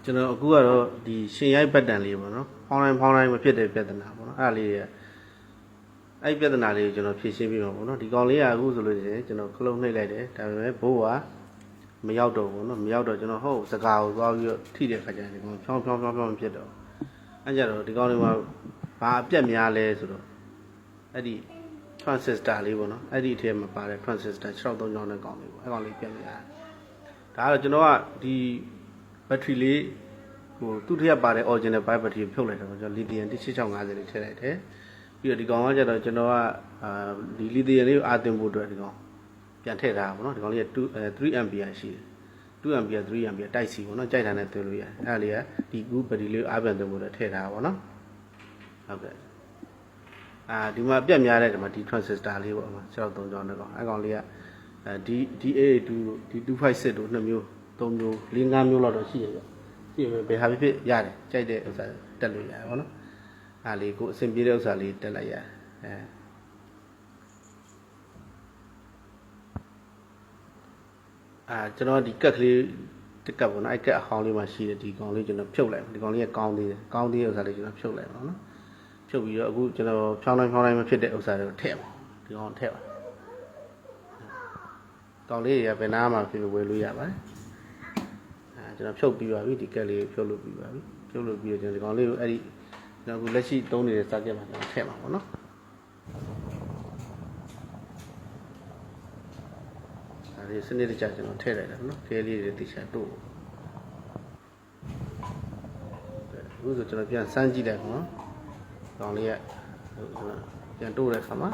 ကျွန်တော်အခုကတော့ဒီရှင်ရိုက်ဘတ်တန်လေးပေါ့နော်ဖောင်းတိုင်းမဖြစ်တဲ့ပြဿနာပေါ့နော်အဲ့ဒါလေးအဲ့ပြဿနာလေးကိုကျွန်တော်ဖြေရှင်းပြီးတော့ပေါ့နော်ဒီကောင်လေးကအခုဆိုလို့ရှိရင်ကျွန်တော်ခလုံးနှိပ်လိုက်တယ်ဒါပေမဲ့ဘိုးကမရောက်တော့ဘူးနော်မရောက်တော့ကျွန်တော်ဟုတ်စကားကိုသွားပြီးတော့ထိတဲ့ခါကျရင်ဒီကောင်ဖြောင်းဖြစ်တော့အဲ့ကြတော့ဒီကောင်လေးမှာဘာအပြက်များလဲဆိုတော့အဲ့ဒီ transistor လေးပေါ့နော်အဲ့ဒီအထက်မှာပါတဲ့ transistor 630ကျောင်းတဲ့ကောင်လေးပေါ့အဲ့ကောင်လေးပြက်များဒါကတော့ကျွန်တော်ကဒီဘက်ထရီလေးဟိုသူ့ထက်ပါတဲ့ original bike battery ဖြုတ်လိုက်တယ်ပေါ့ကျွန်တော် lithium 18650လေးထည့်လိုက်တယ်ပြီးတော့ဒီကောင်ကကျတော့ကျွန်တော်ကဒီ lithium လေးကိုအာတင်ဖို့အတွက်ဒီကောင်ပြန်ထည့်ထားတာပေါ့နော်ဒီကောင်လေးက3 ampere ရှိတယ်2 ampere 3 ampere တိုက်စီပေါ့နော်ကြိုက်တာနဲ့သွင်းလို့ရတယ်အဲ့ဒါလေးကဒီကူဘက်ထရီလေးကိုအားပြန်သွင်းဖို့အတွက်ထည့်ထားတာပေါ့နော်ဟုတ်ကဲ့ဒီမှာပြက်များတဲ့ဒီမှာဒီ transistor လေးပေါ့မှာ630ကျောင်းတဲ့ကောင်အဲ့ကောင်လေးကဒီ DA2 တို့ဒီ256တို့2မျိုး3မျိုး4 5မျိုးလောက်တော့ရှိရပြရှိဘယ်ဟာဖြစ်ရတယ်ကြိုက်တဲ့ဥစ္စာတက်လို့ရတယ်ပေါ့နော်အားလေးကိုအဆင်ပြေတဲ့ဥစ္စာလေးတက်လိုက်ရတယ်ကျွန်တော်ဒီကက်ကလေးတစ်ကက်ပေါ့နော်အဲ့ကက်အဟောင်းလေးမှာရှိတယ်ဒီကောင်လေးကျွန်တော်ဖြုတ်လိုက်ဒီကောင်လေးကကောင်းသေးတယ်ကောင်းသေးတဲ့ဥစ္စာလေးကျွန်တော်ဖြုတ်လိုက်ပါတော့နော်ဖြုတ်ပြီးတော့အခုကျွန်တော်ဖြောင်းတိုင်းမဖြစ်တဲ့ဥစ္စာတွေကိုထည့်ပါဒီကောင်ထည့်ပါကောင်လေးတွေကဘယ်နာမှာဖြစ်ဝယ်လို့ရပါတယ်ကျွန်တော်ဖြုတ်ပြီးပါပြီဒီကက်လေးဖြုတ်လို့ပြီးပါပြီဖြုတ်လို့ပြီးတော့ကျွန်တော်ဒီကောင်လေးကိုအဲ့ဒီကျွန်တော်အခုလက်ရှိသုံးနေတဲ့ circuit မှာကျွန်တော်ထည့်ပါပေါ့နော်အဲဒီစနစ်တကျကျွန်တော်ထည့်လိုက်တယ်နော်ခဲလေးတွေတိကျတို့အခုဆိုကျွန်တော်ပြန်စမ်းကြည့်လိုက်နော်ကောင်လေးကပြန်တို့တဲ့ခါမှာ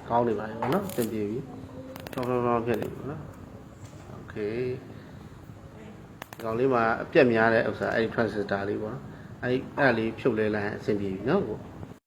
ကောင်းနေပါပြီပေါ့နော်သင်ပြေပြီဖြောင်းဖြစ်နေပြီပေါ့နော်โอเคကောင်လေးမှာအပြက်များတဲ့ဥစ္စာအဲ့ဒီ transistor လေးပေါ့နော်အဲ့ဒါလေးဖြုတ်လဲလိုက်အဆင်ပြေပြီနော်ကို